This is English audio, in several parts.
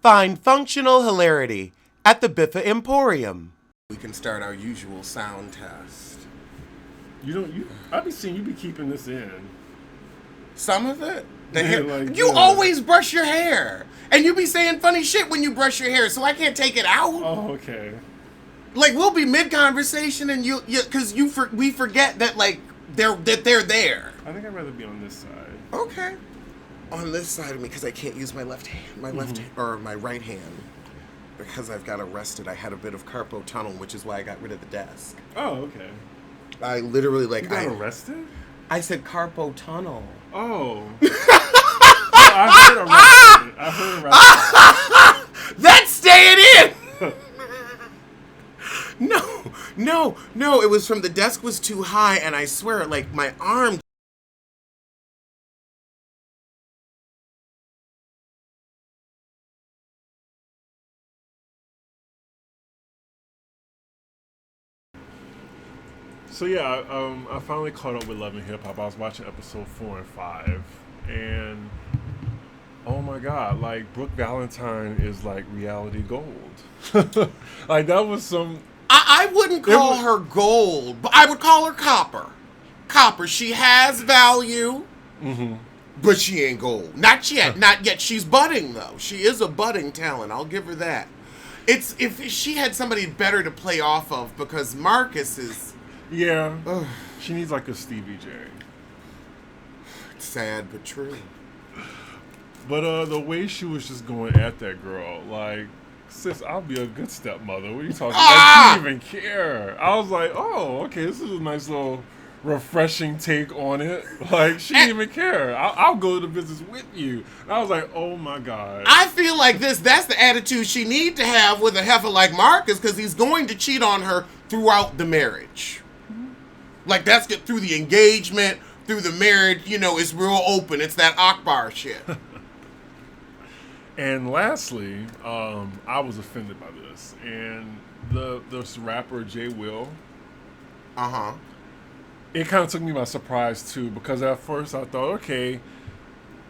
Find functional hilarity at the Biffa Emporium. We can start our usual sound test. I be seeing you be keeping this in. Some of it? You always brush your hair. And you be saying funny shit when you brush your hair, so I can't take it out. Oh, okay. Like, we'll be mid-conversation and we forget that, like, they're there. I think I'd rather be on this side. Okay. On this side of me, because I can't use my left hand, my right hand. Because I've got arrested, I had a bit of carpal tunnel, which is why I got rid of the desk. Oh, okay. I literally, You got arrested? I said carpal tunnel. Oh. I heard arrested. That's staying in! No, it was from the desk was too high, and I swear, like, my arm... So yeah, I finally caught up with Love and Hip Hop. I was watching episode 4 and 5, and oh my god, like Brooke Valentine is like reality gold. Like that was some. I wouldn't call her gold, but I would call her copper. Copper. She has value, but she ain't gold. Not yet. Not yet. She's budding though. She is a budding talent. I'll give her that. It's if she had somebody better to play off of, because Marcus is. Yeah, she needs like a Stevie J. It's sad but true. But the way she was just going at that girl, like, sis, I'll be a good stepmother. What are you talking about? Like, she didn't even care. I was like, oh, okay, this is a nice little refreshing take on it. Like, she didn't even care. I'll go to the business with you. And I was like, oh my god. I feel like that's the attitude she need to have with a heifer like Marcus, because he's going to cheat on her throughout the marriage. Like, that's through the engagement, through the marriage, it's real open. It's that Akbar shit. And lastly, I was offended by this. And this rapper, Jay Will. It kind of took me by surprise, too. Because at first I thought, okay,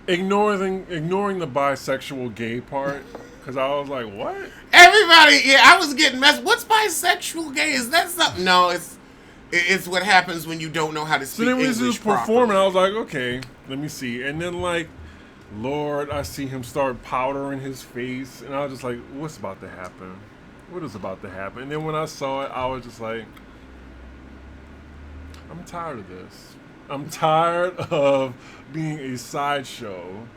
ignoring the bisexual gay part. Because I was like, what? Everybody, I was getting messed. What's bisexual gay? Is that something? No, It's what happens when you don't know how to speak English properly. So then we just performing, I was like, okay, let me see. And then, like, Lord, I see him start powdering his face. And I was just like, what's about to happen? What is about to happen? And then when I saw it, I was just like, I'm tired of this. I'm tired of being a sideshow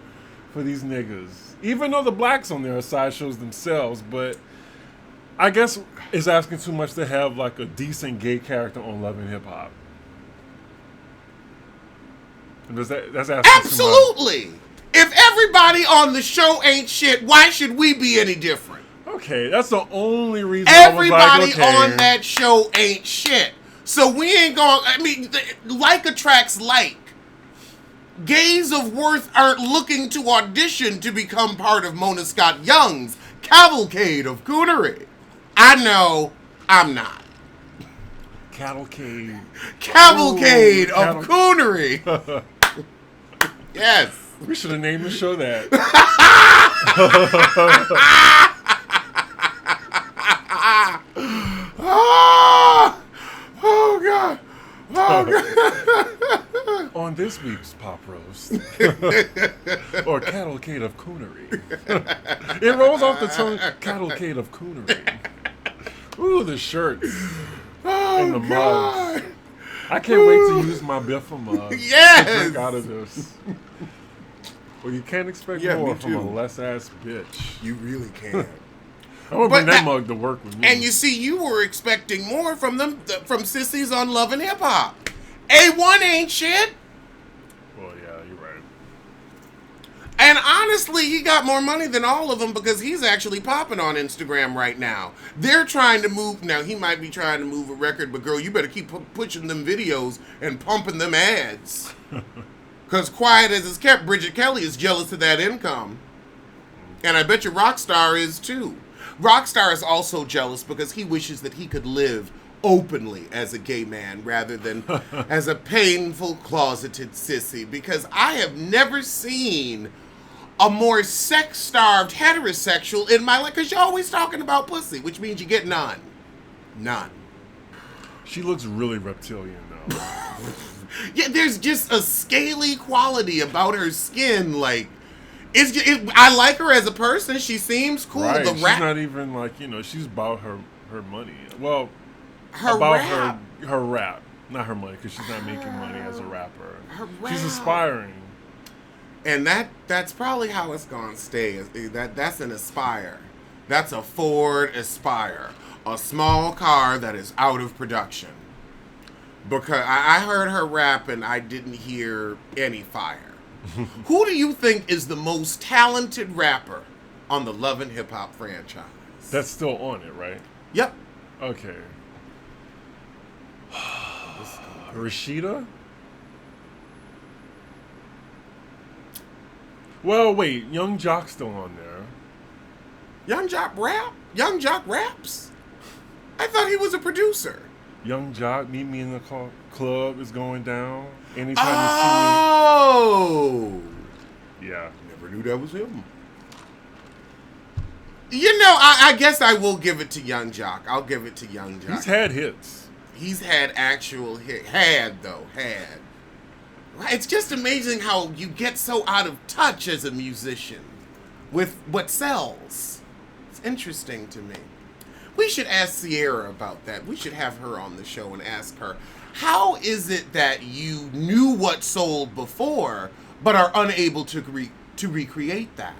for these niggas. Even though the blacks on there are sideshows themselves, but... I guess it's asking too much to have like a decent gay character on Love and Hip Hop. That's asking absolutely. Too much. If everybody on the show ain't shit, why should we be any different? Okay, that's the only reason. Everybody I was like, okay. on that show ain't shit, so we ain't going. I mean, like attracts like. Gays of worth aren't looking to audition to become part of Mona Scott Young's cavalcade of coonery. I know I'm not. Cavalcade of coonery. Yes. We should have named the show that. Oh God. On this week's Pop Roast. Or Cavalcade of Coonery. It rolls off the tongue, Cavalcade of Coonery. Ooh, the shirts. And the mugs. I can't wait to use my Biffa mug. Yes! To drink out of this. Well, you can't expect more from a less-ass bitch. You really can't. I'm going to bring that mug to work with me. And you see, you were expecting more from them, from sissies on Love and Hip Hop. A1 ain't shit. Well, yeah, you're right. And honestly, he got more money than all of them because he's actually popping on Instagram right now. They're trying to move. Now, he might be trying to move a record, but girl, you better keep pushing them videos and pumping them ads. Because quiet as it's kept, Bridget Kelly is jealous of that income. And I bet you Rockstar is too. Rockstar is also jealous because he wishes that he could live openly as a gay man rather than as a painful closeted sissy, because I have never seen a more sex-starved heterosexual in my life, because you're always talking about pussy, which means you get none. None. She looks really reptilian though. Yeah, there's just a scaly quality about her skin. Like, I like her as a person. She seems cool. Right. The She's rap, not even like, she's about her money. Well, her about rap, her rap, not her money, because she's not making money as a rapper. her rap. She's aspiring. And that's probably how it's gonna stay. That's an Aspire. That's a Ford Aspire, a small car that is out of production. Because I heard her rap and I didn't hear any fire. Who do you think is the most talented rapper on the Love and Hip Hop franchise? That's still on it, right? Yep. Okay. Rashida? Well, wait. Young Jock's still on there. Young Jock rap? Young Jock raps? I thought he was a producer. Young Jock, Meet Me in the Club is going down. Anytime Oh! you see me. Yeah. Never knew that was him. I guess I will give it to Young Jock. I'll give it to Young Jock. He's had hits. He's had actual hit. Had. It's just amazing how you get so out of touch as a musician with what sells. It's interesting to me. We should ask Sierra about that. We should have her on the show and ask her, how is it that you knew what sold before but are unable to recreate that?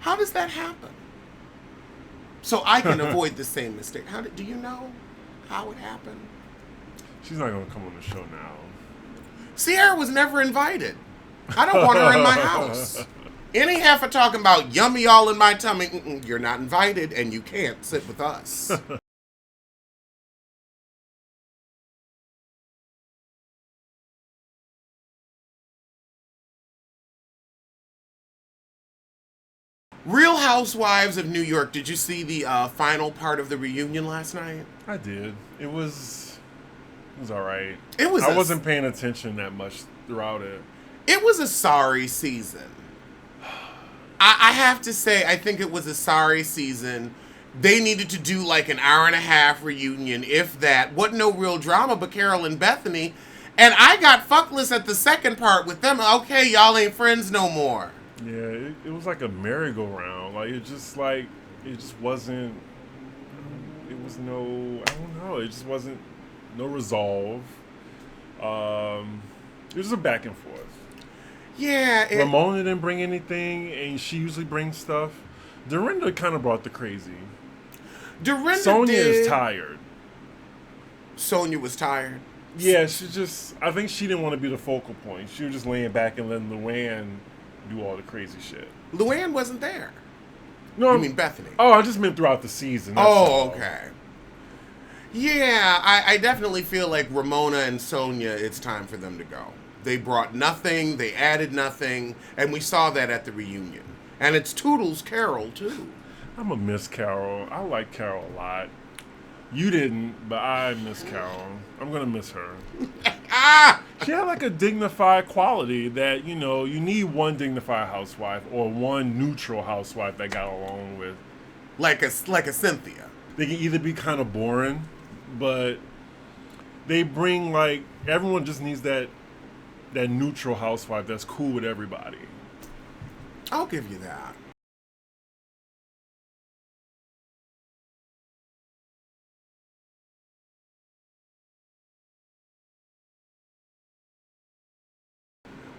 How does that happen? So I can avoid the same mistake. Do you know how it happened? She's not going to come on the show now. Sierra was never invited. I don't want her in my house. Any half of talking about yummy all in my tummy, you're not invited and you can't sit with us. Real Housewives of New York. Did you see the final part of the reunion last night? I did. It was all right. I wasn't paying attention that much throughout it. It was a sorry season. I have to say, I think it was a sorry season. They needed to do like an hour and a half reunion, if that. Wasn't no real drama but Carol and Bethany. And I got fuckless at the second part with them. Okay, y'all ain't friends no more. Yeah, it was like a merry-go-round. It just wasn't, it was no, I don't know, it just wasn't, no resolve. It was a back and forth. Yeah. Ramona didn't bring anything, and she usually brings stuff. Dorinda kind of brought the crazy. Sonia is tired. Sonia was tired? Yeah, I think she didn't want to be the focal point. She was just laying back and letting Luann do all the crazy shit. Luann wasn't there. No, you mean Bethany? Oh, I just meant throughout the season. Okay. Yeah, I definitely feel like Ramona and Sonia, it's time for them to go. They brought nothing, they added nothing, and we saw that at the reunion. And it's Toodles Carol, too. I'm a miss Carol. I like Carol a lot. You didn't, but I miss Carol. I'm going to miss her. She had like a dignified quality that, you need one dignified housewife or one neutral housewife that got along with. Like a Cynthia. They can either be kind of boring, but they bring everyone just needs that neutral housewife that's cool with everybody. I'll give you that.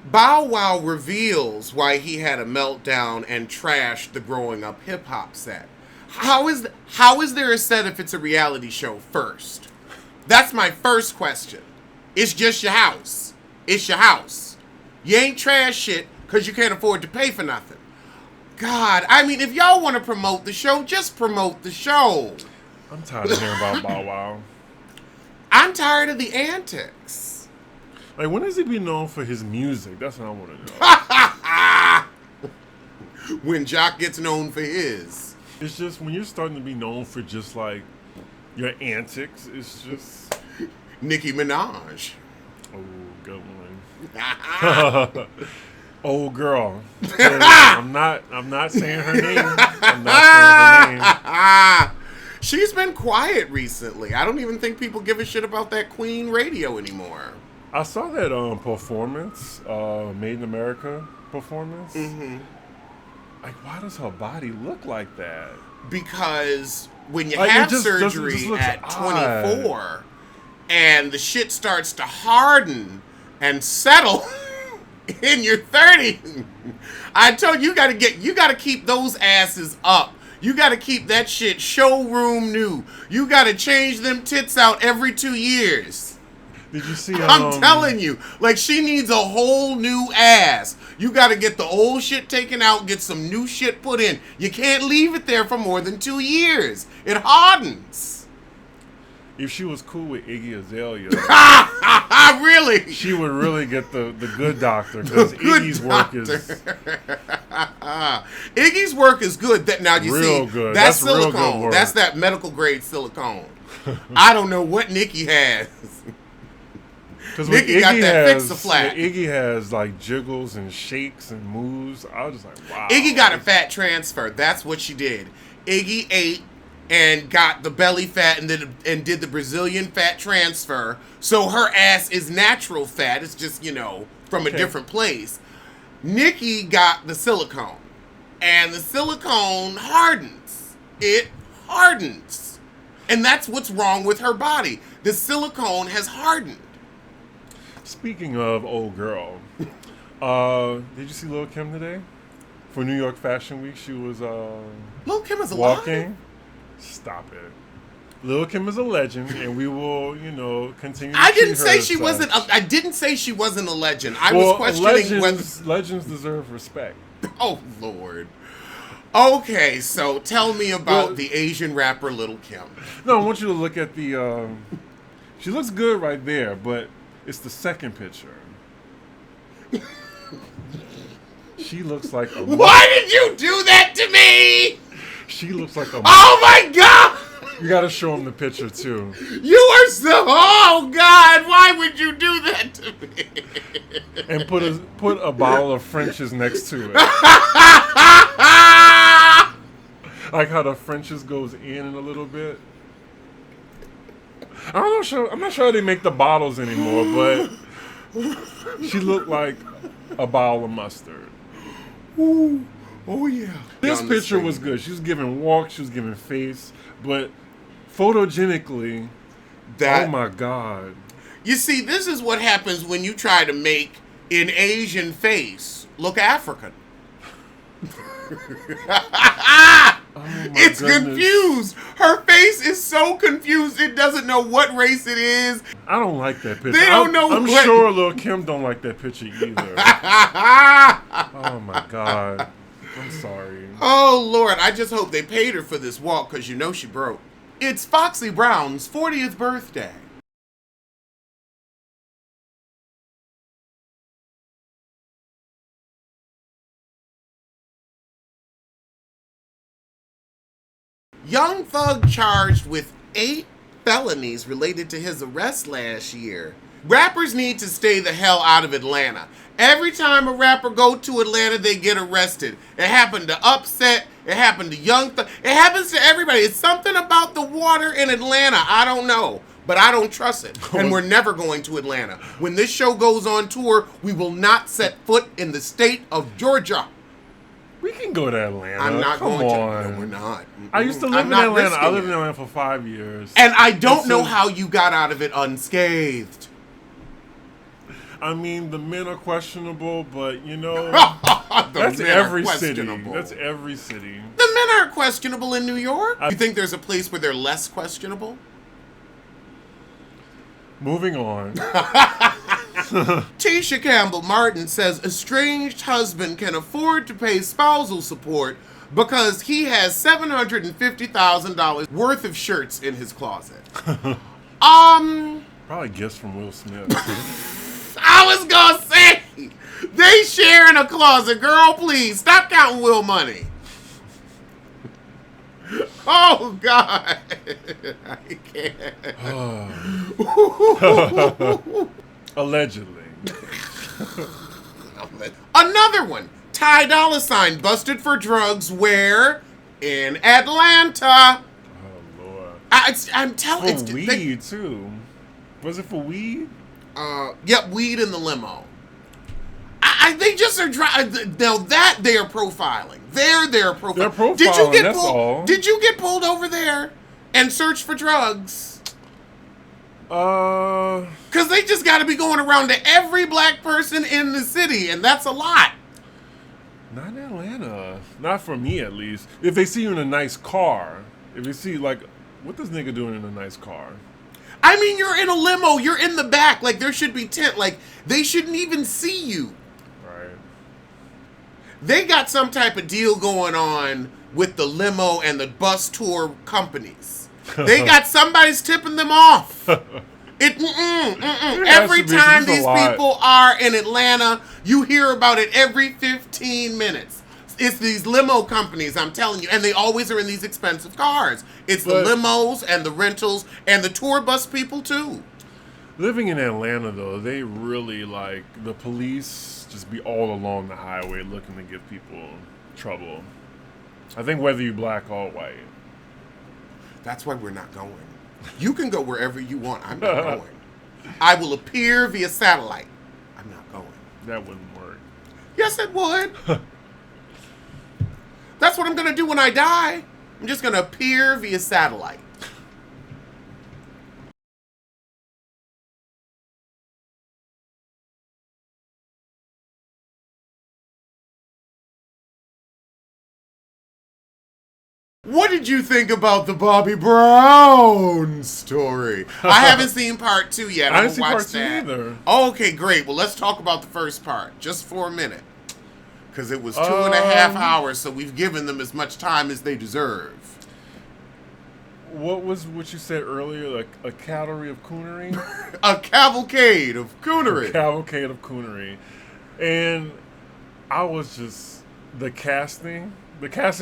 Bow Wow reveals why he had a meltdown and trashed the Growing Up Hip Hop set. How is there a set if it's a reality show first? That's my first question. It's just your house. It's your house. You ain't trash shit because you can't afford to pay for nothing. God, I mean, if y'all want to promote the show, just promote the show. I'm tired of hearing about Bow Wow. I'm tired of the antics. When does he be known for his music? That's what I want to know. When Jock gets known for his. It's just when you're starting to be known for just your antics, it's just... Nicki Minaj. Oh, good one. Old girl. I'm not saying her name. I'm not saying her name. She's been quiet recently. I don't even think people give a shit about that Queen radio anymore. I saw that performance, Made in America performance. Mm-hmm. Like, why does her body look like that? Because when you like, have surgery at 24 and the shit starts to harden and settle in your 30s, I told you, you gotta keep those asses up. You gotta keep that shit showroom new. You gotta change them tits out every 2 years. Did you see? I'm telling you, like, she needs a whole new ass. You gotta get the old shit taken out, get some new shit put in. You can't leave it there for more than 2 years. It hardens. If she was cool with Iggy Azalea, really, she would really get the good doctor, because Iggy's work is Iggy's work is good. That now you real see good. That's real silicone. good work. That's that medical grade silicone. I don't know what Nikki has. Because Nikki got that Fix-A-Flat. Iggy has like jiggles and shakes and moves. I was just like, wow. Iggy got a fat transfer. That's what she did. Iggy ate and got the belly fat and did the Brazilian fat transfer. So her ass is natural fat. It's just, from a different place. Nikki got the silicone. And the silicone hardens. It hardens. And that's what's wrong with her body. The silicone has hardened. Speaking of old girl, did you see Lil' Kim today? For New York Fashion Week, she was Lil' Kim is alive? walking. Stop it. Lil' Kim is a legend, and we will, continue to I didn't treat her say as she such. wasn't. I didn't say she wasn't a legend. I was questioning whether legends deserve respect. Oh Lord. Okay, so tell me about the Asian rapper Lil' Kim. No, I want you to look at the. She looks good right there, but it's the second picture. She looks like a. Why did you do that to me? She looks like a. Oh my God! You gotta show him the picture too. You are so. Oh God! Why would you do that to me? And put a bottle of French's next to it. Like how the French's goes in a little bit. I'm not sure they make the bottles anymore, but she looked like a bottle of mustard. Ooh. Oh yeah. This picture was good. She was giving walk, she was giving face, but photogenically, oh my God. You see, this is what happens when you try to make an Asian face look African. It's goodness. confused. Her face is so confused. It doesn't know what race it is. I don't like that picture. They don't know I'm what... sure Lil' Kim don't like that picture either. Oh my God. I'm sorry. Oh Lord, I just hope they paid her for this walk, because she broke. It's Foxy Brown's 40th birthday. Young Thug charged with 8 felonies related to his arrest last year. Rappers need to stay the hell out of Atlanta. Every time a rapper go to Atlanta, they get arrested. It happened to Upset. It happened to Young Thug. It happens to everybody. It's something about the water in Atlanta. I don't know, but I don't trust it. And we're never going to Atlanta. When this show goes on tour, we will not set foot in the state of Georgia. We can go to Atlanta. I'm not Come going on. to. No, we're not. I used to live in Atlanta. I lived in Atlanta for 5 years. And I don't know how you got out of it unscathed. I mean, the men are questionable, but that's every city. That's every city. The men aren't questionable in New York. You think there's a place where they're less questionable? Moving on. Tisha Campbell Martin says estranged husband can afford to pay spousal support because he has $750,000 worth of shirts in his closet. Probably gifts from Will Smith. I was gonna say, they share in a closet. Girl, please, stop counting Will money. Oh, God. I can't. Allegedly. Another one. Ty Dolla $ign busted for drugs where? In Atlanta. Oh Lord. I'm telling For weed too. Was it for weed? Yep, weed in the limo. They just are driving. Now that they are profiling. They're profiling. They're profiling, that's all. Did you get pulled over there and searched for drugs? Because they just got to be going around to every black person in the city, and that's a lot. Not in Atlanta. Not for me, at least. If they see you in a nice car. If they see, like, what this nigga doing in a nice car? I mean, you're in a limo. You're in the back. Like, there should be tent. Like, they shouldn't even see you. Right. They got some type of deal going on with the limo and the bus tour companies. They got somebody's tipping them off. Every time these people are in Atlanta, you hear about it every 15 minutes. It's these limo companies, I'm telling you, and they always are in these expensive cars. It's the limos and the rentals and the tour bus people too. Living in Atlanta, though, they really, like, the police just be all along the highway looking to give people trouble. I think whether you black or white. That's why we're not going. You can go wherever you want. I'm not going. I will appear via satellite. I'm not going. That wouldn't work. Yes, it would. That's what I'm going to do when I die. I'm just going to appear via satellite. What did you think about the Bobby Brown story? I haven't seen part 2 yet. I didn't see part 2 either. Okay, great. Well, let's talk about the first part, just for a minute. Because it was 2.5 hours, so we've given them as much time as they deserve. What was what you said earlier? Like a cavalry of coonery? A cavalcade of coonery. A cavalcade of coonery. And I was just, the casting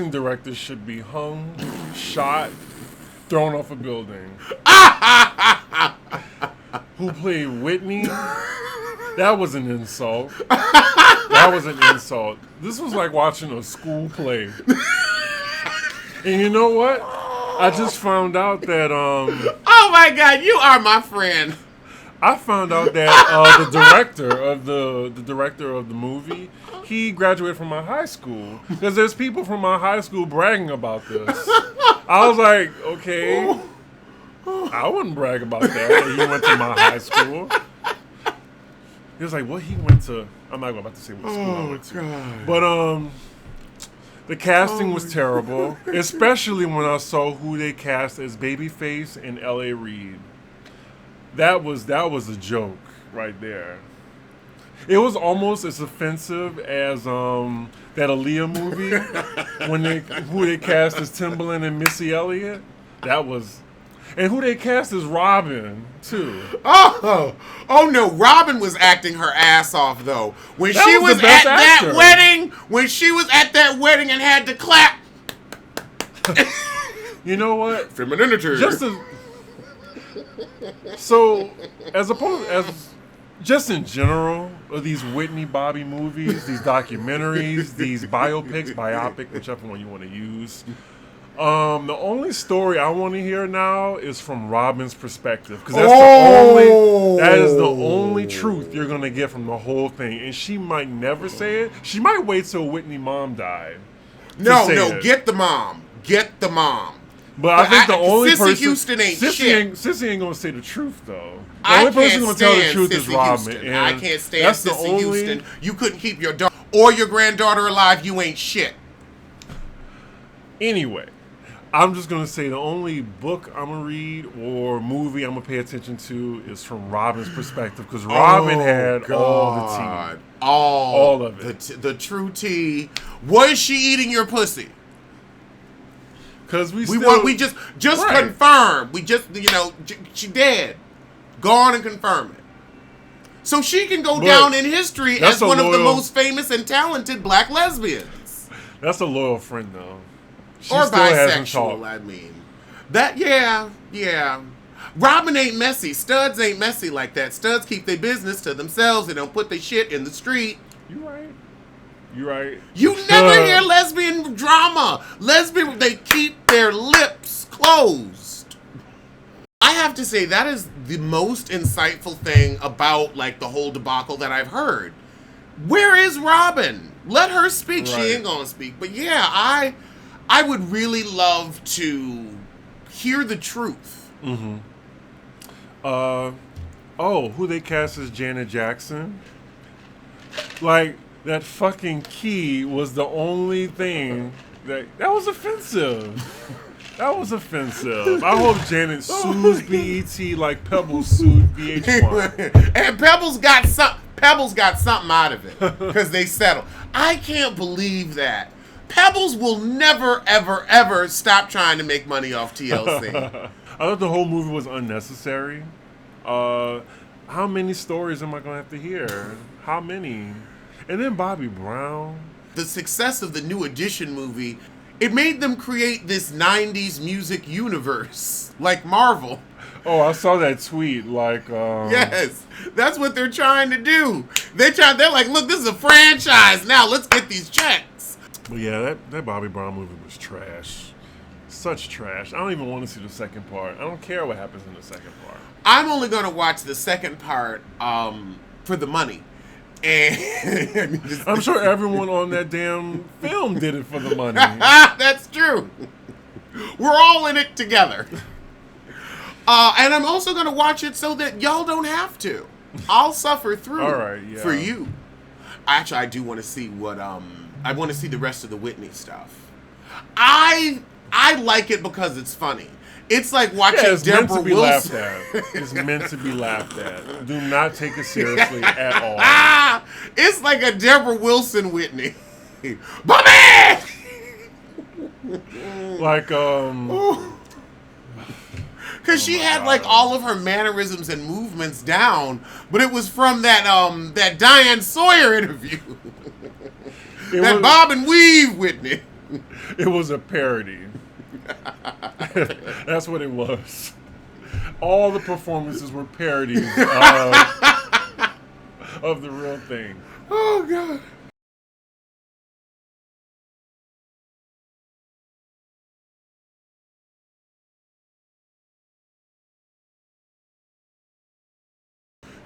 director should be hung, shot, thrown off a building. Who played Whitney? That was an insult. That was an insult. This was like watching a school play. And you know what? I just found out that oh my God, you are my friend. I found out that the director of the movie, he graduated from my high school, because there's people from my high school bragging about this. I was like, okay, I wouldn't brag about that he went to my high school. He was like, what he went to? I'm not about to say what school I went to. God. But the casting was terrible, especially when I saw who they cast as Babyface and L.A. Reid. That was a joke right there. It was almost as offensive as that Aaliyah movie who they cast as Timbaland and Missy Elliott. That was, and who they cast as Robin too. Oh no, Robin was acting her ass off though. When that she was at actor. that wedding, when she was at that wedding and had to clap. You know what? Femininity. So, just in general, of these Whitney Bobby movies, these documentaries, these biopic, whichever one you want to use. The only story I want to hear now is from Robin's perspective, because that is the only truth you're gonna get from the whole thing, and she might never say it. She might wait till Whitney's mom died. Get the mom. But I think the only Sissy person Houston ain't shit. Sissy ain't gonna say the truth though. The only person gonna tell the truth is Robin. And I can't stand Sissy Houston. You couldn't keep your daughter or your granddaughter alive. You ain't shit. Anyway, I'm just gonna say the only book I'm gonna read or movie I'm gonna pay attention to is from Robin's perspective, because Robin had all the tea, all of it, the true tea. Was she eating your pussy? Because we just right. confirm. We just she dead. Go on and confirm it. So she can go down in history as one of the most famous and talented black lesbians. That's a loyal friend though. She or still bisexual, I mean. That yeah. Robin ain't messy. Studs ain't messy like that. Studs keep their business to themselves. They don't put their shit in the street. You right. You right? You never hear lesbian drama. They keep their lips closed. I have to say, that is the most insightful thing about, like, the whole debacle that I've heard. Where is Robin? Let her speak. Right. She ain't gonna speak. But yeah, I would really love to hear the truth. Mm-hmm. Who they cast as Janet Jackson? Like, that fucking key was the only thing that was offensive. That was offensive. I hope Janet sues BET like Pebbles sued VH1. And Pebbles got something out of it because they settled. I can't believe that. Pebbles will never, ever, ever stop trying to make money off TLC. I thought the whole movie was unnecessary. How many stories am I going to have to hear? How many? And then Bobby Brown. The success of the New Edition movie, it made them create this 90s music universe, like Marvel. Oh, I saw that tweet. Like, yes, that's what they're trying to do. They're like, look, this is a franchise. Now let's get these checks. But yeah, that Bobby Brown movie was trash. Such trash. I don't even want to see the second part. I don't care what happens in the second part. I'm only going to watch the second part for the money. And I'm sure everyone on that damn film did it for the money. That's true. We're all in it together. And I'm also going to watch it so that y'all don't have to. I'll suffer through for you. Actually, I do want to see what I want to see the rest of the Whitney stuff. I like it because it's funny. It's like watching Deborah Wilson. It's meant to be laughed at. Do not take it seriously at all. It's like a Deborah Wilson Whitney. Bobby! Like, because she had like all of her mannerisms and movements down, but it was from that Diane Sawyer interview. That bob and weave Whitney. It was a parody. That's what it was. All the performances were parodies of the real thing. Oh, God.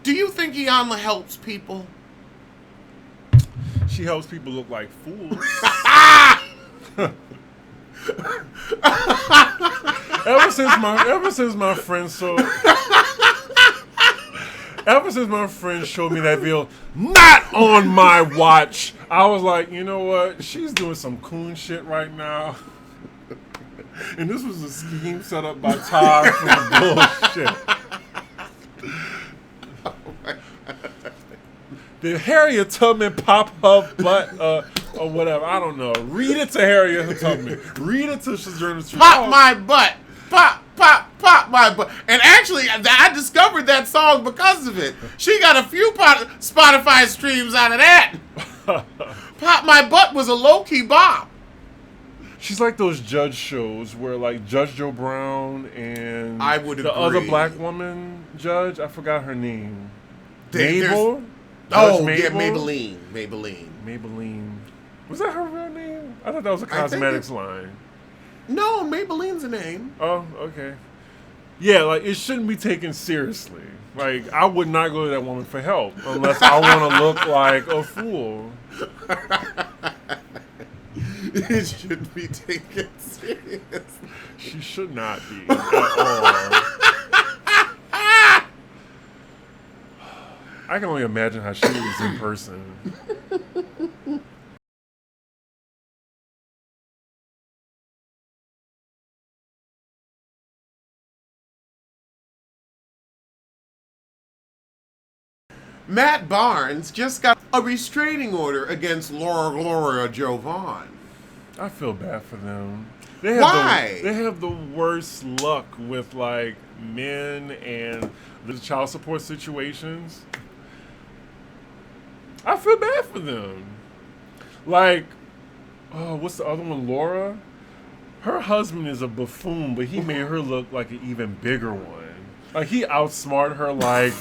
Do you think Iyanla helps people? She helps people look like fools. Ever since my friend showed me that video, not on my watch, I was like, you know what? She's doing some coon shit right now. And this was a scheme set up by Todd for the bullshit. Did Harriet Tubman pop her butt or whatever? I don't know. Read it to Harriet Tubman. Read it to Sojourner Truth. Pop my butt. Pop my butt. And actually, I discovered that song because of it. She got a few Spotify streams out of that. Pop my butt was a low-key bop. She's like those judge shows where like Judge Joe Brown and I would the agree. other black woman judge, I forgot her name. Mabel? Oh, Mabel? yeah, Maybelline. Was that her real name? I thought that was a cosmetics line. No, Maybelline's a name. Oh, okay. Yeah, like it shouldn't be taken seriously. Like I would not go to that woman for help unless I want to look like a fool. It shouldn't be taken seriously. She should not be at all. I can only imagine how she is in person. Matt Barnes just got a restraining order against Gloria Jovan. I feel bad for them. Why? They have the worst luck with like men and the child support situations. I feel bad for them. Like, what's the other one? Laura? Her husband is a buffoon, but he made her look like an even bigger one. Like he outsmarted her like he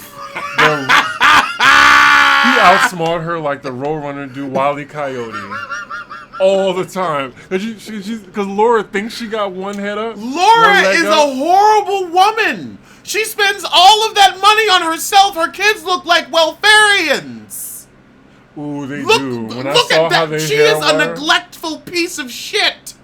outsmart her like the Roadrunner do Wile E. Coyote. All the time. Because Laura thinks she got one head up. Laura is a horrible woman. She spends all of that money on herself. Her kids look like welfarians. Ooh, they do. When I look saw at how that. they She held is a her, neglectful piece of shit.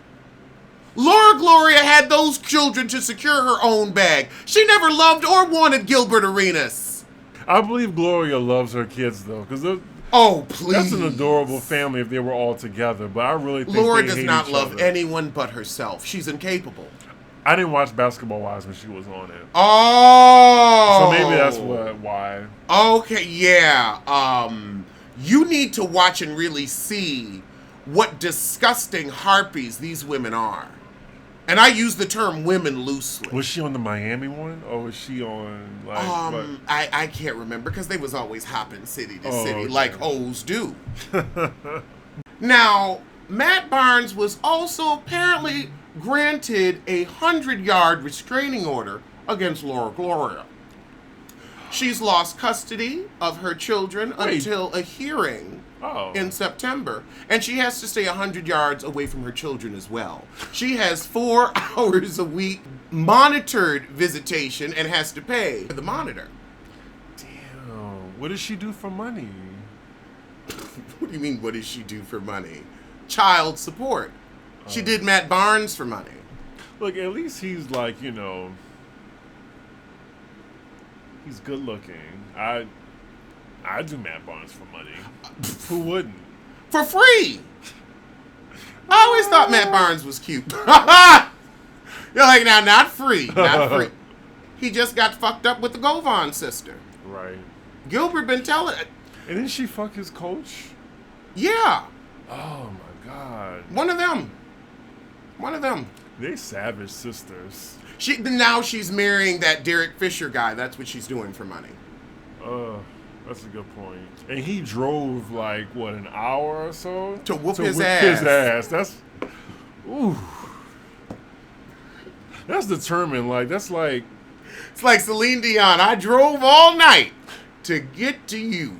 Laura Gloria had those children to secure her own bag. She never loved or wanted Gilbert Arenas. I believe Gloria loves her kids, though. Because oh, please. That's an adorable family if they were all together. But I really think Laura they does hate not each love other. anyone but herself. She's incapable. I didn't watch Basketball Wives when she was on it. Oh. So maybe that's why. Okay, yeah. You need to watch and really see what disgusting harpies these women are. And I use the term women loosely. Was she on the Miami one? Or was she on, like... I can't remember because they was always hopping city to city okay. like hoes do. Now, Matt Barnes was also apparently granted a 100-yard restraining order against Laura Gloria. She's lost custody of her children until a hearing in September, and she has to stay 100 yards away from her children as well. She has 4 hours a week monitored visitation and has to pay for the monitor. Damn. What does she do for money? What do you mean, what does she do for money? Child support. She did Matt Barnes for money. Look, at least he's like, he's good looking. I do Matt Barnes for money. Who wouldn't? For free. I always thought Matt Barnes was cute. You're like, now, not free. Not free. He just got fucked up with the Govan sister. Right. Gilbert been telling it. And didn't she fuck his coach? Yeah. Oh, my God. One of them. They savage sisters. Now she's marrying that Derek Fisher guy. That's what she's doing for money. That's a good point. And he drove like an hour or so to whoop his ass. That's determined. Like that's like it's like Celine Dion. I drove all night to get to you.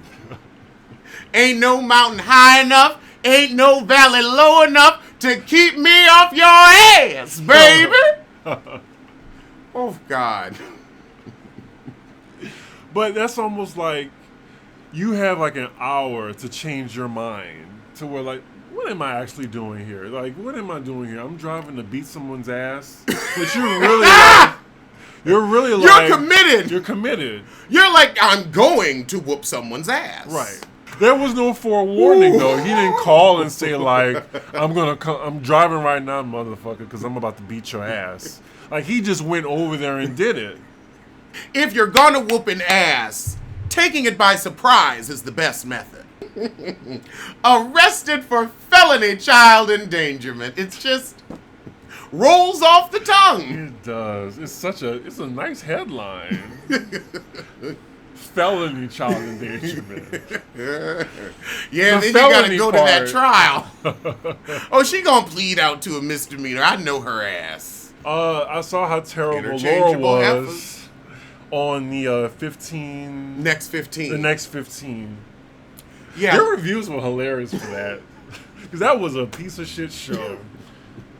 Ain't no mountain high enough. Ain't no valley low enough to keep me off your ass, baby. Oh, God. But that's almost like you have like an hour to change your mind to where like, what am I actually doing here? Like, what am I doing here? I'm driving to beat someone's ass. But you're committed. You're committed. You're like, I'm going to whoop someone's ass. Right. There was no forewarning though. He didn't call and say like, I'm driving right now, motherfucker, because I'm about to beat your ass. Like he just went over there and did it. If you're gonna whoop an ass, taking it by surprise is the best method. Arrested for felony child endangerment. It's just rolls off the tongue. It does. It's a nice headline. Felony child endangerment. Yeah, then you gotta go to that trial. Oh, she gonna plead out to a misdemeanor. I know her ass. I saw how terrible Laura was on the 15. Next 15. The next 15. Yeah. Their reviews were hilarious for that. Because that was a piece of shit show.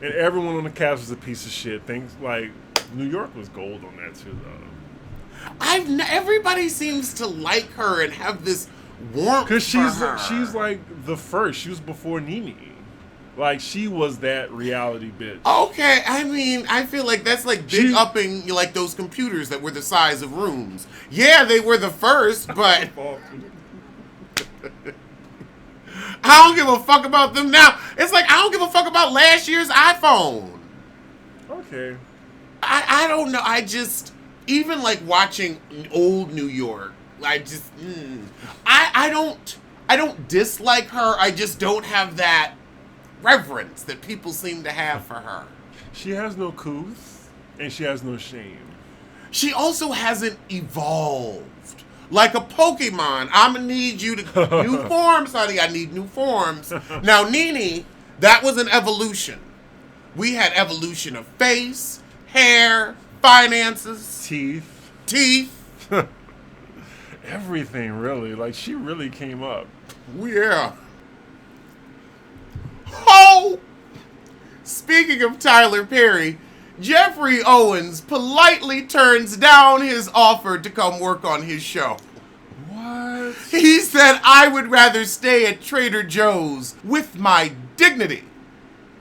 And everyone on the cast was a piece of shit. Things like New York was gold on that too, though. Everybody seems to like her and have this warmth because her. She's like the first. She was before Nene. Like she was that reality bitch. Okay, I mean, I feel like that's like big upping like those computers that were the size of rooms. Yeah, they were the first, but I don't give a fuck about them now. It's like I don't give a fuck about last year's iPhone. Okay. I don't know. I just even like watching old New York. I just I don't dislike her. I just don't have that reverence that people seem to have for her. She has no couth and she has no shame. She also hasn't evolved. Like a Pokemon, I'm gonna need you to new forms, honey. I need new forms. Now, Nene, that was an evolution. We had evolution of face, hair, finances, teeth. everything, really. Like, she really came up. Yeah. Oh! Speaking of Tyler Perry, Jeffrey Owens politely turns down his offer to come work on his show. What? He said, I would rather stay at Trader Joe's with my dignity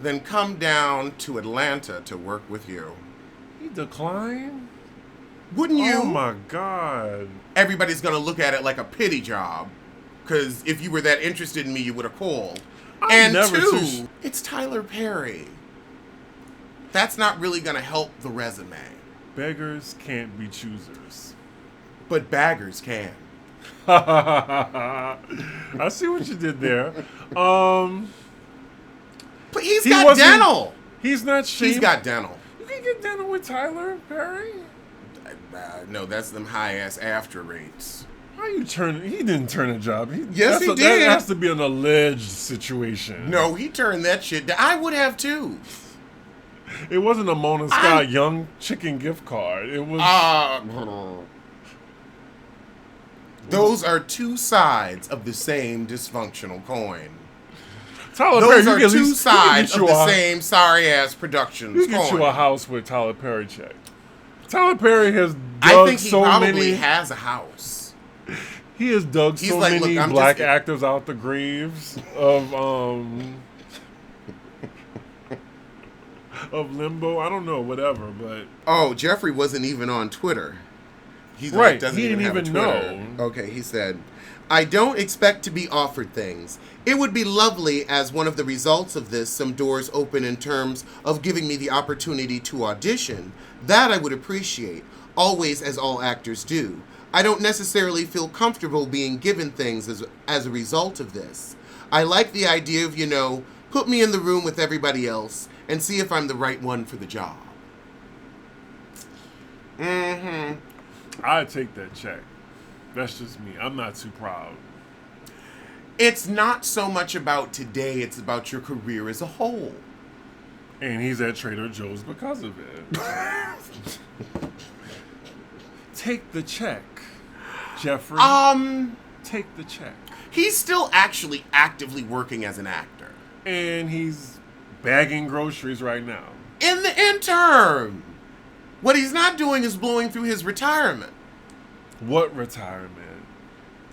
than come down to Atlanta to work with you. He declined? Wouldn't you? Oh my God. Everybody's going to look at it like a pity job. Because if you were that interested in me, you would have called. And two, it's Tyler Perry. That's not really going to help the resume. Beggars can't be choosers. But baggers can. I see what you did there. But he's got dental. He's not shame. He's got dental. You can get dental with Tyler Perry? No, that's them high-ass after rates. How you turn? He didn't turn a job. Yes, he did. That has to be an alleged situation. No, he turned that shit down. I would have too. It wasn't a Mona Scott Young Chicken gift card. It was. Those are two sides of the same dysfunctional coin. Tyler Those Perry, are two sides of the same sorry-ass productions. You get you a house with Tyler Perry check. Tyler Perry has dug I think he so probably many. has a house. He has dug He's so like, many look, black actors out the graves of limbo. I don't know, whatever, but Oh, Jeffrey wasn't even on Twitter. He's right. Like, doesn't He didn't have a even Twitter. know. Okay, he said, I don't expect to be offered things. It would be lovely as one of the results of this, some doors open in terms of giving me the opportunity to audition. That I would appreciate, always as all actors do. I don't necessarily feel comfortable being given things as a result of this. I like the idea of, put me in the room with everybody else and see if I'm the right one for the job. Mm-hmm. I'd take that check. That's just me. I'm not too proud. It's not so much about today, it's about your career as a whole. And he's at Trader Joe's because of it. Take the check, Jeffrey. Take the check. He's still actually actively working as an actor. And he's bagging groceries right now. In the interim. What he's not doing is blowing through his retirement. What retirement?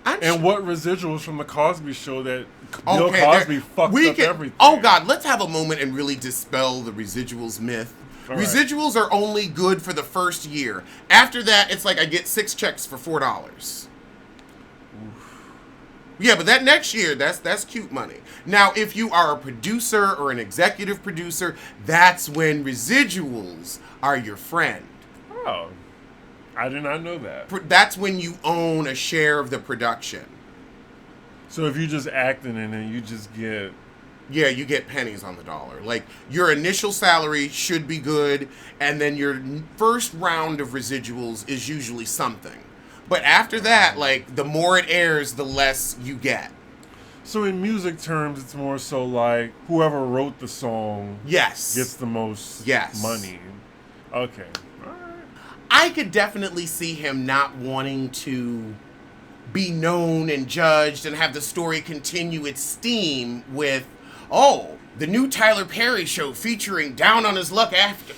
What residuals from the Cosby Show that Bill Okay, Cosby fucked up everything? Oh, God, let's have a moment and really dispel the residuals myth. All Residuals are only good for the first year. After that, it's like I get 6 checks for $4. Yeah, but that next year, that's cute money. Now, if you are a producer or an executive producer, that's when residuals are your friend. Oh, I did not know that. That's when you own a share of the production. So if you're just acting in it, you just get... Yeah, you get pennies on the dollar. Like, your initial salary should be good, and then your first round of residuals is usually something. But after that, like, the more it airs, the less you get. So in music terms, it's more so like whoever wrote the song gets the most money. Okay. All right. I could definitely see him not wanting to be known and judged and have the story continue its steam with, the new Tyler Perry show featuring down on his luck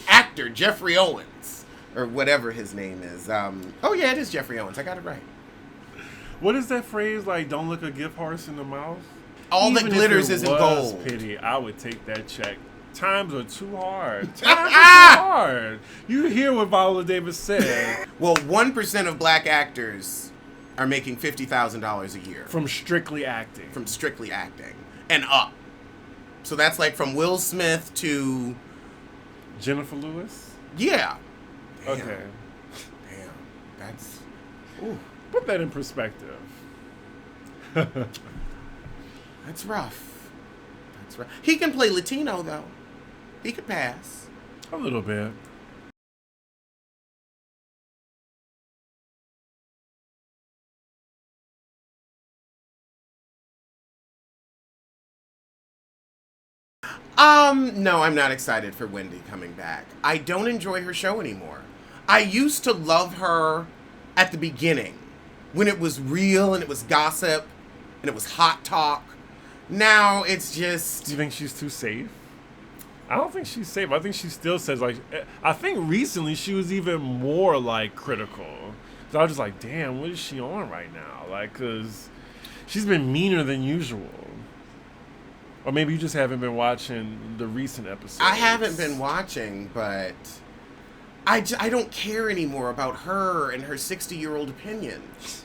actor Jeffrey Owens. Or whatever his name is. It is Jeffrey Owens. I got it right. What is that phrase, like, don't look a gift horse in the mouth? All that glitters isn't gold. Pity, I would take that check. Times are too hard. Times are too hard. You hear what Viola Davis said. Well, 1% of black actors are making $50,000 a year. From strictly acting. From strictly acting. And up. So that's like from Will Smith to... Jennifer Lewis? Yeah. Damn. Okay. Damn. That's... Ooh. Put that in perspective. That's rough. That's rough. He can play Latino, though. He could pass. A little bit. No, I'm not excited for Wendy coming back. I don't enjoy her show anymore. I used to love her at the beginning. when it was real and it was gossip and it was hot talk. Now it's just... Do you think she's too safe? I don't think she's safe. I think she still says, like... I think recently she was even more, like, critical. So I was just like, damn, what is she on right now? Like, because she's been meaner than usual. Or maybe you just haven't been watching the recent episodes. I haven't been watching, but I don't care anymore about her and her 60-year-old opinions.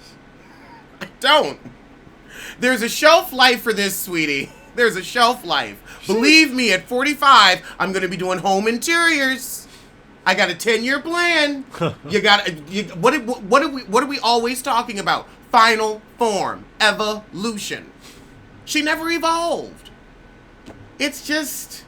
I don't. There's a shelf life for this, sweetie. There's a shelf life. Believe me, at 45, I'm going to be doing home interiors. I got a 10-year plan. What are we always talking about? Final form, evolution. She never evolved. It's just,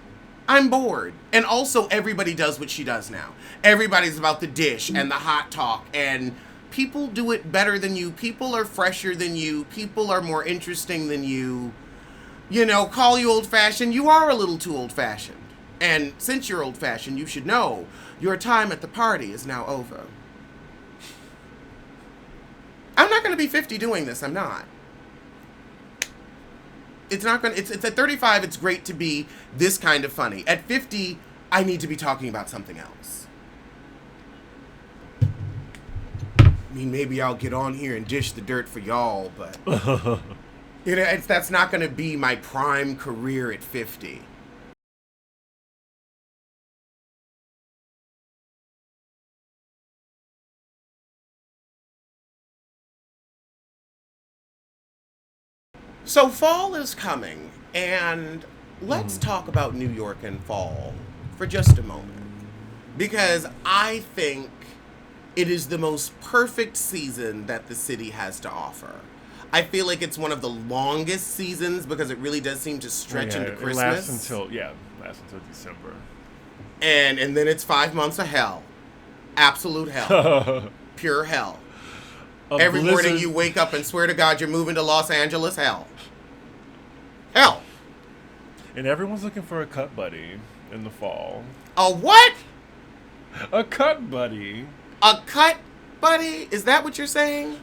I'm bored. And also, everybody does what she does now. Everybody's about the dish and the hot talk, and people do it better than you. People are fresher than you. People are more interesting than you. You know, call you old-fashioned. You are a little too old-fashioned. And since you're old-fashioned, you should know your time at the party is now over. I'm not going to be 50 doing this. I'm not. It's not going to... It's at 35, it's great to be this kind of funny. At 50, I need to be talking about something else. I mean, maybe I'll get on here and dish the dirt for y'all, but... that's not going to be my prime career at 50. So fall is coming, and let's talk about New York and fall for just a moment. Because I think it is the most perfect season that the city has to offer. I feel like it's one of the longest seasons because it really does seem to stretch into Christmas. It lasts until December. And then it's 5 months of hell. Absolute hell. Pure hell. Every morning you wake up and swear to God you're moving to Los Angeles. Hell. Hell. And everyone's looking for a cut buddy in the fall. A what? A cut buddy. A cut buddy? Is that what you're saying?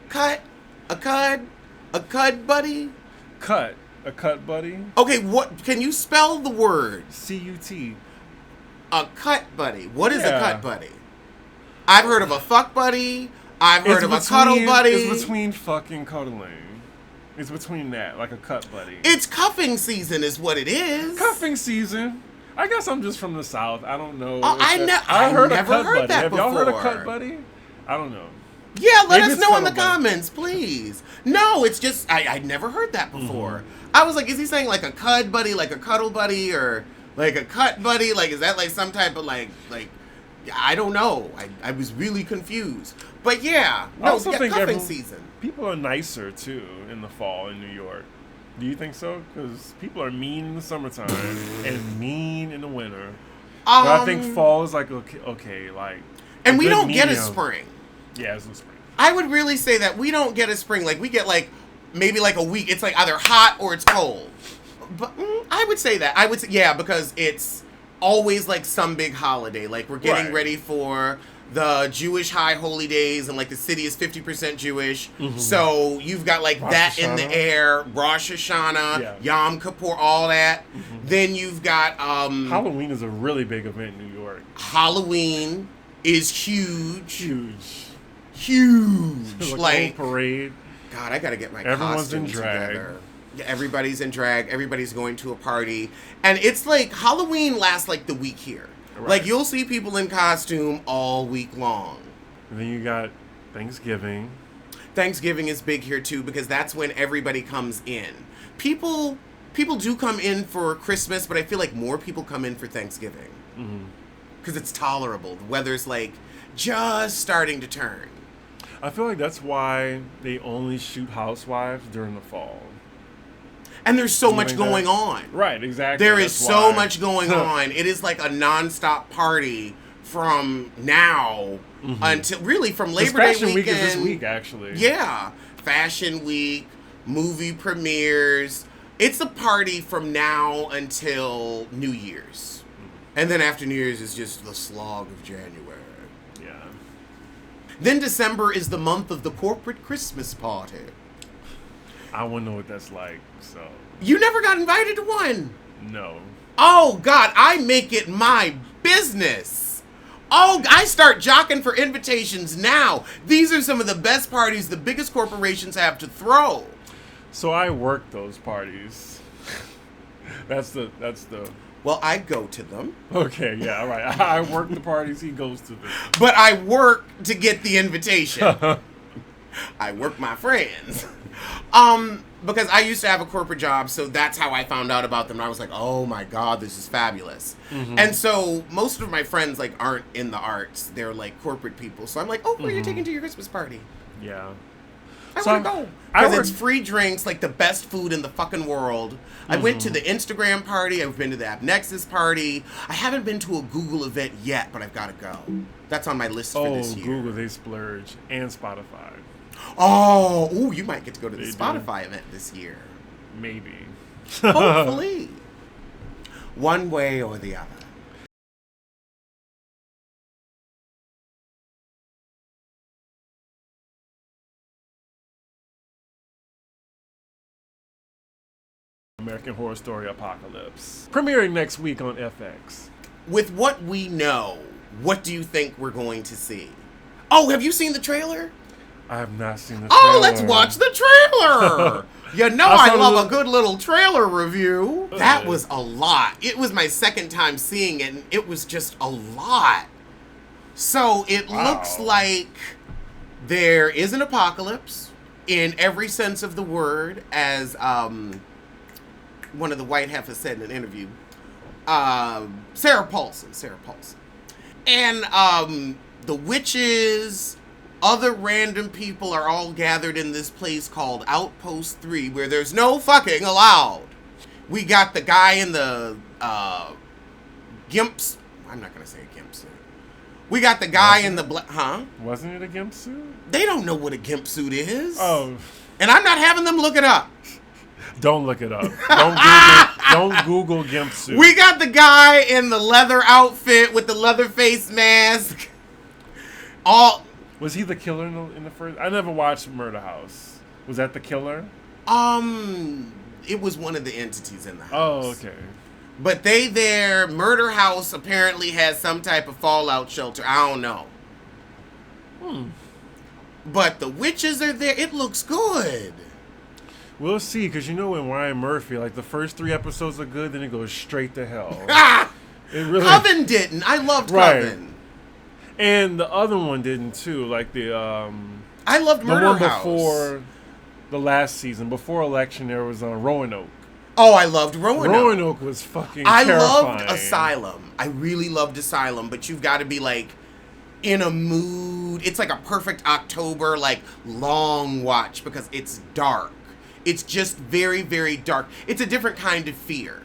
Cut? A cud? A cud buddy? Cut. A cut buddy? Okay, what? Can you spell the word? C-U-T. A cut buddy. What is a cut buddy? I've heard of a fuck buddy. I've heard of a cuddle buddy. It's between fucking cuddling. It's between that, like a cut buddy. It's cuffing season is what it is. Cuffing season? I guess I'm just from the South. I don't know. I've never heard that Have before. y'all heard of cut buddy? I don't know. Yeah, let us know in the comments, please. No, it's just, I'd never heard that before. Mm-hmm. I was like, is he saying like a cud buddy, like a cuddle buddy, or like a cut buddy? Like, is that like some type of like, I don't know. I was really confused. But yeah, no, I also think cuffing season. People are nicer too in the fall in New York. Do you think so? Because people are mean in the summertime and mean in the winter. But I think fall is like okay, like. And we don't get a spring. Yeah, it's no spring. I would really say that we don't get a spring. Like, we get, like, maybe, like, a week. It's, like, either hot or it's cold. But I would say that. I would say, yeah, because it's always, like, some big holiday. Like, we're getting ready for the Jewish high holy days, and, like, the city is 50% Jewish. Mm-hmm. So you've got, like, Rosh that Hashanah. In the air. Rosh Hashanah, Yom Kippur, all that. Mm-hmm. Then you've got... Halloween is a really big event in New York. Halloween is huge. Huge. Like parade. God, I gotta get my Everyone's in drag. Together. Yeah, everybody's in drag. Everybody's going to a party. And it's like, Halloween lasts like the week here. Right. Like, you'll see people in costume all week long. And then you got Thanksgiving. Thanksgiving is big here too, because that's when everybody comes in. People do come in for Christmas, but I feel like more people come in for Thanksgiving. Because it's tolerable. The weather's like just starting to turn. I feel like that's why they only shoot Housewives during the fall. And there's so much going on. Right, exactly. There is so much going on. It is like a nonstop party from now until, really, from Labor Day weekend. Fashion Week is this week, actually. Yeah. Fashion Week, movie premieres. It's a party from now until New Year's. And then after New Year's is just the slog of January. Yeah. Then December is the month of the corporate Christmas party. I wouldn't know what that's like, so. You never got invited to one? No. Oh, God, I make it my business. Oh, I start jocking for invitations now. These are some of the best parties the biggest corporations have to throw. So I work those parties. That's the. Well, I go to them. Okay, yeah, all right. I work the parties, he goes to them. But I work to get the invitation. I work my friends. Because I used to have a corporate job, so that's how I found out about them. And I was like, oh my God, this is fabulous. Mm-hmm. And so most of my friends like aren't in the arts. They're like corporate people. So I'm like, oh, who are you taking to your Christmas party? Yeah. I want to go. Because it's free drinks, like the best food in the fucking world. I went to the Instagram party. I've been to the App Nexus party. I haven't been to a Google event yet, but I've got to go. That's on my list for this year. Google, they splurge. And Spotify. Oh, you might get to go to the Spotify event this year. Maybe. Hopefully. One way or the other. American Horror Story Apocalypse. Premiering next week on FX. With what we know, what do you think we're going to see? Oh, have you seen the trailer? I have not seen the trailer. Oh, let's watch the trailer. You know I love a good little trailer review. That was a lot. It was my second time seeing it, and it was just a lot. So it looks like there is an apocalypse in every sense of the word, as one of the white heifers said in an interview. Sarah Paulson. And the witches, other random people are all gathered in this place called Outpost 3, where there's no fucking allowed. We got the guy in the gimps. I'm not going to say a gimp suit. We got the guy in the black. Huh? Wasn't it a gimp suit? They don't know what a gimp suit is. Oh. And I'm not having them look it up. Don't look it up. Don't Google gimp suit. We got the guy in the leather outfit with the leather face mask. Was he the killer in the first? I never watched Murder House. Was that the killer? It was one of the entities in the house. Oh, okay. But Murder House apparently has some type of fallout shelter. I don't know. But the witches are there. It looks good. We'll see, because you know in Ryan Murphy, like the first 3 episodes are good, then it goes straight to hell. Coven didn't. I loved Coven. And the other one didn't too. Like the I loved Murder House. Before the last season, before election, there was Roanoke. Oh, I loved Roanoke. Roanoke was fucking terrifying. Loved Asylum. I really loved Asylum, but you've got to be like in a mood. It's like a perfect October, like long watch because it's dark. It's just very, very dark. It's a different kind of fear.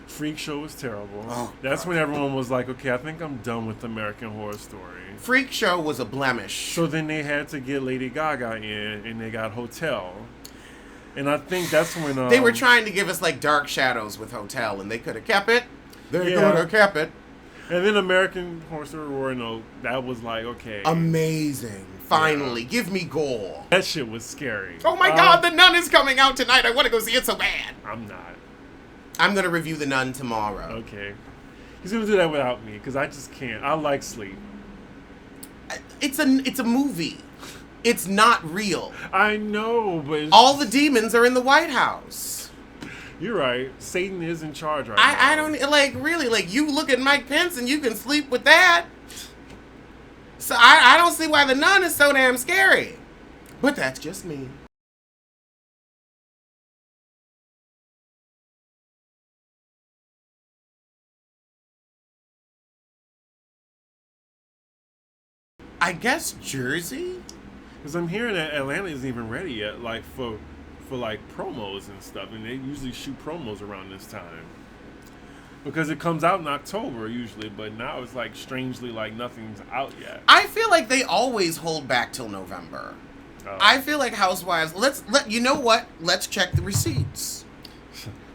Freak Show was terrible. Oh, That's when everyone was like, okay, I think I'm done with American Horror Story. Freak Show was a blemish. So then they had to get Lady Gaga in, and they got Hotel. And I think that's when... they were trying to give us, like, Dark Shadows with Hotel, and they could have kept it. They could have kept it. And then American Horror Story Roanoke, that was like, okay. Amazing. Finally. Give me gore. That shit was scary. Oh my God, The Nun is coming out tonight. I want to go see it so bad. I'm not. I'm going to review The Nun tomorrow. Okay. He's going to do that without me, because I just can't. I like sleep. It's a movie. It's not real. I know, but... all the demons are in the White House. You're right. Satan is in charge right now. I don't, like, really, like, you look at Mike Pence and you can sleep with that. So I don't see why The Nun is so damn scary. But that's just me. I guess Jersey? Because I'm hearing that Atlanta isn't even ready yet, like, for like, promos and stuff. And they usually shoot promos around this time. Because it comes out in October, usually. But now it's, like, strangely, like, nothing's out yet. I feel like they always hold back till November. I feel like Housewives... you know what? Let's check the receipts.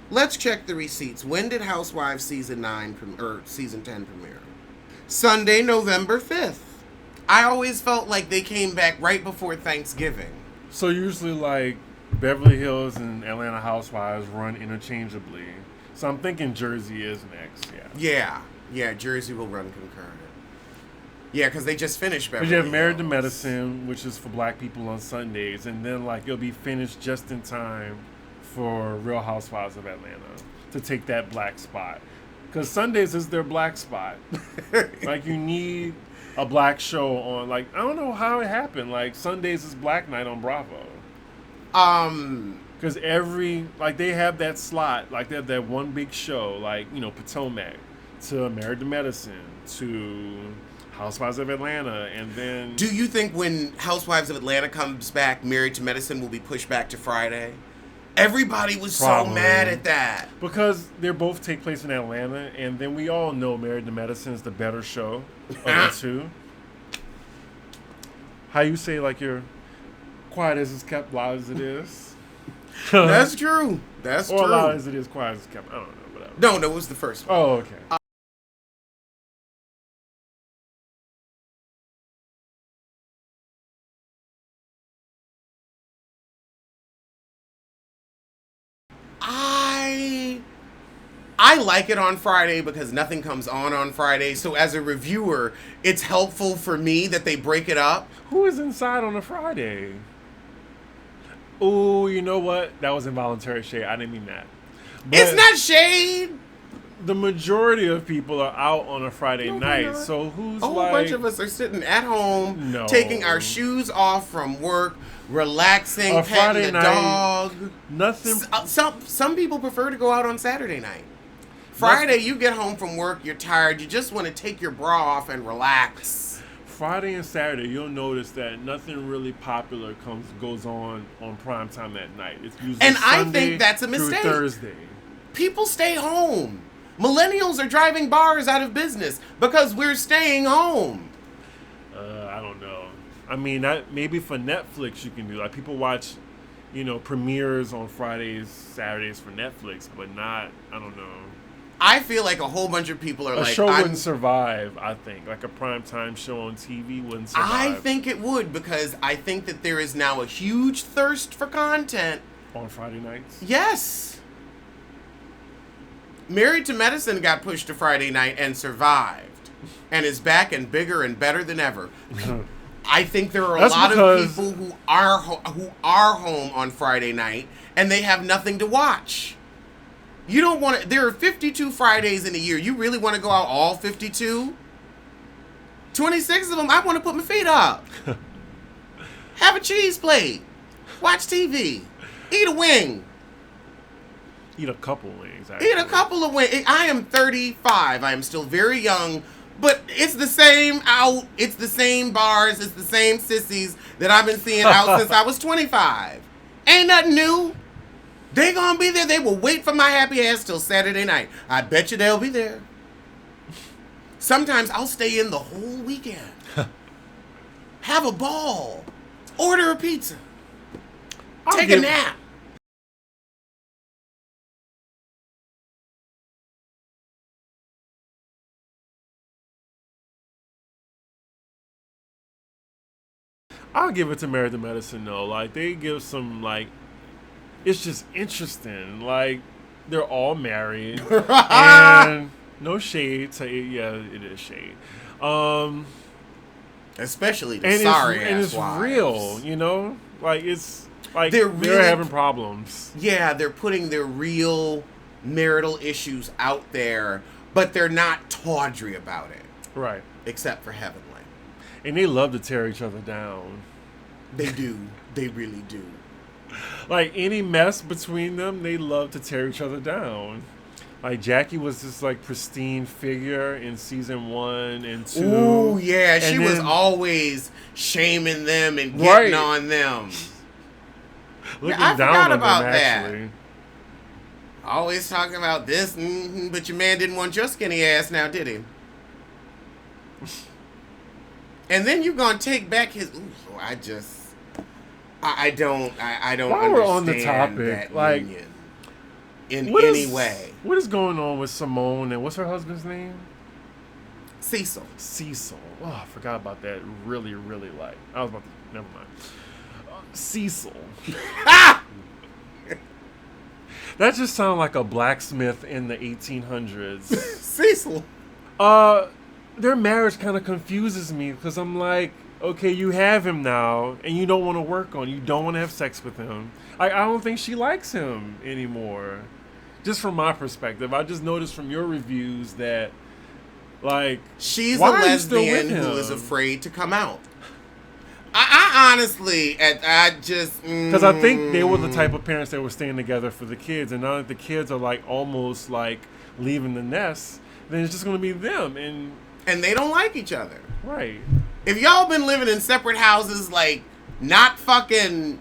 Let's check the receipts. When did Housewives season 10 premiere? Sunday, November 5th. I always felt like they came back right before Thanksgiving. So usually, like, Beverly Hills and Atlanta Housewives run interchangeably. So I'm thinking Jersey is next. Yeah, Jersey will run concurrent. Yeah, because they just finished Beverly But you have Hills. Married to Medicine, which is for black people on Sundays, and then like it'll be finished just in time for Real Housewives of Atlanta to take that black spot. Because Sundays is their black spot. Like, you need a black show on. Like, I don't know how it happened. Like, Sundays is Black Night on Bravo. Because they have that slot. Like, they have that one big show, like, you know, Potomac to Married to Medicine to Housewives of Atlanta, and then... Do you think when Housewives of Atlanta comes back, Married to Medicine will be pushed back to Friday? Everybody was Probably. so mad at that. Because they both take place in Atlanta, and then we all know Married to Medicine is the better show of the two. How you say, like, you're quiet as it's kept, loud as it is? That's true. That's or true. Or loud as it is, quiet as it's kept. I don't know, whatever. No, it was the first one. Oh, okay. I like it on Friday because nothing comes on Friday. So as a reviewer, it's helpful for me that they break it up. Who is inside on a Friday? Oh, you know what? That was involuntary shade. I didn't mean that. But it's not shade. The majority of people are out on a Friday night. So who's a whole bunch of us are sitting at home, taking our shoes off from work, relaxing, petting the dog. Nothing. Some people prefer to go out on Saturday night. Friday, you get home from work, you're tired, you just want to take your bra off and relax. Friday and Saturday, you'll notice that nothing really popular goes on primetime that night. It's usually Sunday I think that's a mistake. Through Thursday. People stay home. Millennials are driving bars out of business because we're staying home. I don't know. I mean, maybe for Netflix you can do. Like, people watch, you know, premieres on Fridays, Saturdays for Netflix, but not, I don't know. I feel like a whole bunch of people are a show wouldn't survive, I think. Like a primetime show on TV wouldn't survive. I think it would, because I think that there is now a huge thirst for content. On Friday nights? Yes. Married to Medicine got pushed to Friday night and survived. And is back and bigger and better than ever. I think there are a lot of people who are home on Friday night and they have nothing to watch. You don't want to... There are 52 Fridays in a year. You really want to go out all 52? 26 of them, I want to put my feet up. Have a cheese plate. Watch TV. Eat a wing. Eat a couple wings, actually. Eat a couple of wings. I am 35. I am still very young. But it's the same out. It's the same bars. It's the same sissies that I've been seeing out since I was 25. Ain't nothing new. They gonna be there. They will wait for my happy ass till Saturday night. I bet you they'll be there. Sometimes I'll stay in the whole weekend. Have a ball. Order a pizza. Take a nap. I'll give it to Married to Medicine, though. Like, they give some, like... It's just interesting. Like, they're all married. And no shade to... Yeah, it is shade. Especially the sorry ass and it's wives. Real, you know? Like, it's... Like, they're having problems. Yeah, they're putting their real marital issues out there, but they're not tawdry about it. Right. Except for Heavenly. And they love to tear each other down. They do. They really do. Like, any mess between them, they love to tear each other down. Like, Jackie was this, like, pristine figure in season 1 and 2. Ooh, yeah. She was always shaming them and getting on them. Looking down on them, actually. That. Always talking about this, but your man didn't want your skinny ass now, did he? And then you're gonna take back his. Ooh, I don't While understand we're on the topic, that like, union in any way. What is going on with Simone and what's her husband's name? Cecil. Cecil. Oh, I forgot about that. Really, really like. I was about to. Never mind. Cecil. That just sounds like a blacksmith in the 1800s. Cecil. Their marriage kind of confuses me because I'm like, okay, you have him now, and you don't want to work on. You don't want to have sex with him. I don't think she likes him anymore. Just from my perspective, I just noticed from your reviews that, like, she's a why are you still with lesbian who him? is afraid to come out. I honestly, I just Because I think they were the type of parents that were staying together for the kids, and now that the kids are like almost like leaving the nest, then it's just going to be them, and they don't like each other. right. If y'all been living in separate houses, like, not fucking,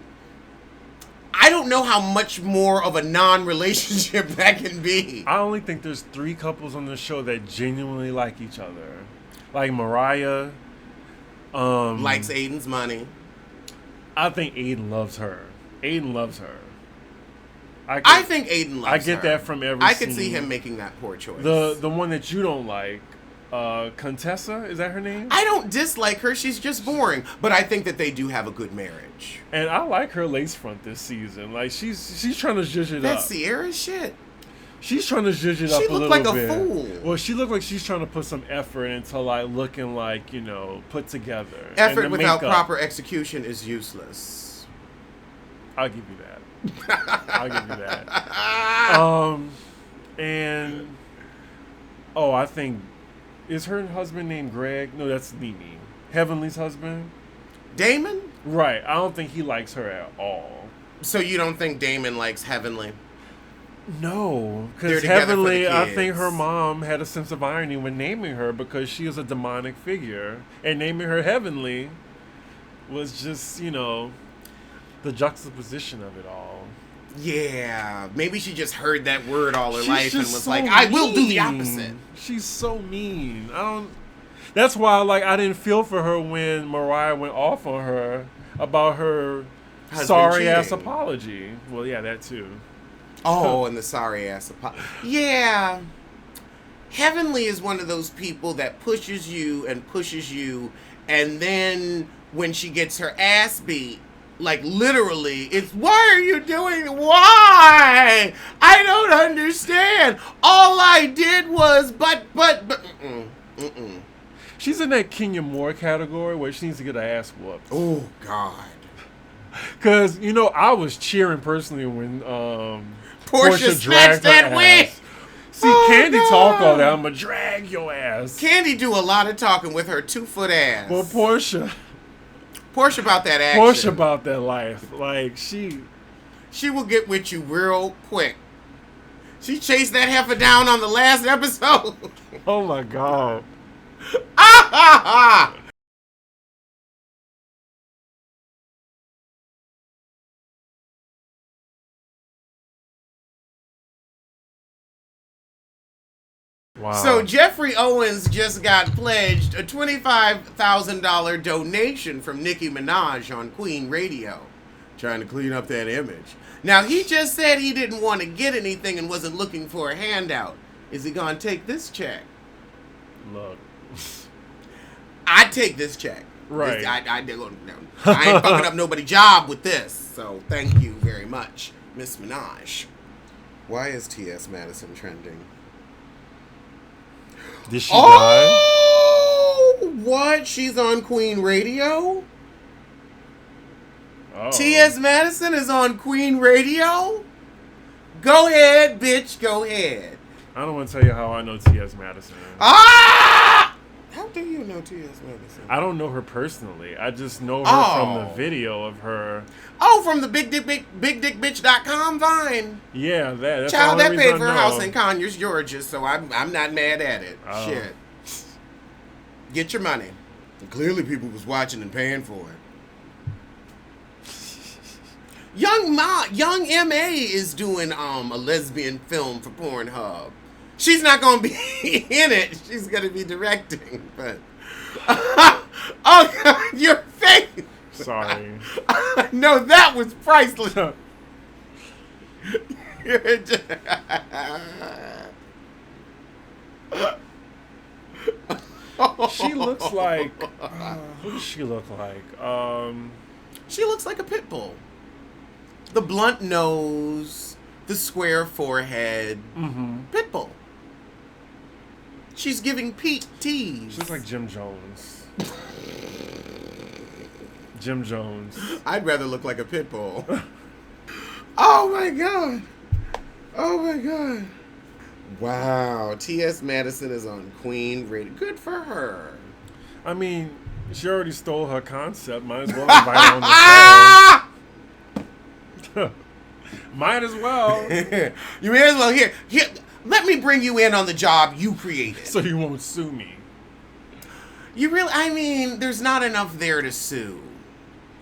I don't know how much more of a non-relationship that can be. I only think there's 3 couples on the show that genuinely like each other, like Mariah. Likes Aiden's money. I think Aiden loves her. Aiden loves her. I think Aiden loves her. I get that from every I could scene. see him making that poor choice. The one that you don't like, Contessa, is that her name? I don't dislike her. She's just boring. But I think that they do have a good marriage. And I like her lace front this season. Like, she's trying to zhuzh it up. That's Sierra's shit. She's trying to zhuzh it up a little bit. She looked like a fool. Well, she looked like she's trying to put some effort into, like, looking like, you know, put together. Effort without proper execution is useless. I'll give you that. I'll give you that. And I think, is her husband named Greg? No, that's Nene. Heavenly's husband? Damon? Right. I don't think he likes her at all. So you don't think Damon likes Heavenly? No, They're because together for the Heavenly, I kids. think her mom had a sense of irony when naming her because she is a demonic figure. And naming her Heavenly was just, you know, the juxtaposition of it all. Yeah. Maybe she just heard that word all her She's life and just was so like, I will do the mean. opposite. She's so mean. That's why, like, I didn't feel for her when Mariah went off on her about her Husband sorry-ass cheating. apology. Well, yeah, that too. Oh, and the sorry ass apology. Yeah. Heavenly is one of those people that pushes you, and then when she gets her ass beat, like literally, it's, why are you doing, why? I don't understand. All I did was, but, She's in that Kenya Moore category where she needs to get her ass whooped. Oh, God. Because, you know, I was cheering personally when Portia snatched dragged her that wig. ass. See, Oh, Candy God. talk all that. I'm going to drag your ass. Candy do a lot of talking with her 2-foot ass. Well, Portia about that action. Portia about that life. Like, she will get with you real quick. She chased that heifer down on the last episode. oh my God. Ah, ha, ha. Wow. So Jeffrey Owens just got pledged a $25,000 donation from Nicki Minaj on Queen Radio, trying to clean up that image. Now, he just said he didn't want to get anything and wasn't looking for a handout. Is he going to take this check? Look. I'd take this check. Right. I ain't fucking up nobody's job with this. So thank you very much, Miss Minaj. Why is T.S. Madison trending? Did she Oh, what? She's on Queen Radio? die? Oh. T.S. Madison is on Queen Radio? Go ahead, bitch, go ahead. I don't want to tell you how I know T.S. Madison. Ah! How do you know T.S. Madison? I don't know her personally. I just know her from the Oh. video of her. Oh, from the bigdickbitch.com Vine. Yeah, that's Child, the that only paid reason for I a know. house in Conyers, Georgia, so I'm not mad at it. Oh. Shit. Get your money. And clearly people was watching and paying for it. Young M.A. is doing a lesbian film for Pornhub. She's not going to be in it. She's going to be directing, but... oh, God, your face! Sorry. No, that was priceless. You're She looks like. Who does she look like? She looks like a pit bull. The blunt nose, the square forehead. Mm-hmm. Pit bull. She's giving Pete tease. She looks like Jim Jones. Jim Jones. I'd rather look like a pit bull. Oh my god. Oh my god. Wow. T.S. Madison is on Queen Radio. Good for her. I mean, she already stole her concept. Might as well invite her on the show. Might as well. You may as well. Here. Let me bring you in on the job you created. So you won't sue me. You really, I mean, there's not enough there to sue.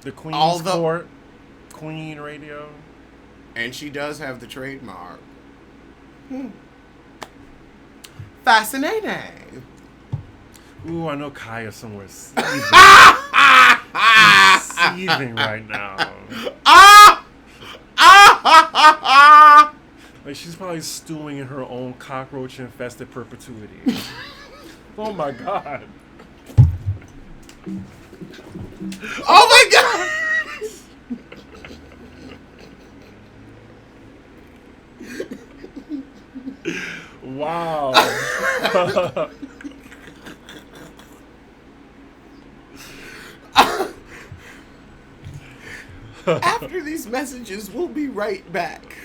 The Queen's Court, Queen Radio. And she does have the trademark. Fascinating. Ooh, I know Kaya's somewhere seething. She's seething right now. Like she's probably stewing in her own cockroach-infested perpetuity. Oh my god. Oh my god! Wow. After these messages, we'll be right back.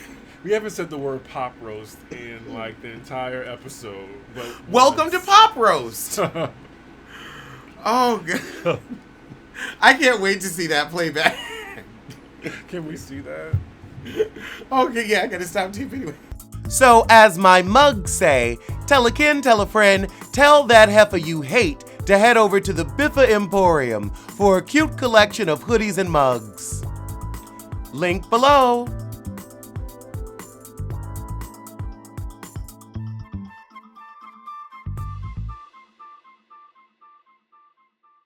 We haven't said the word pop roast in like the entire episode. But welcome to Pop Roast. Oh god. I can't wait to see that playback. Can we see that? Okay, yeah, I gotta stop TV anyway. So, as my mugs say, tell a kin, tell a friend, tell that heifer you hate to head over to the Biffa Emporium for a cute collection of hoodies and mugs. Link below.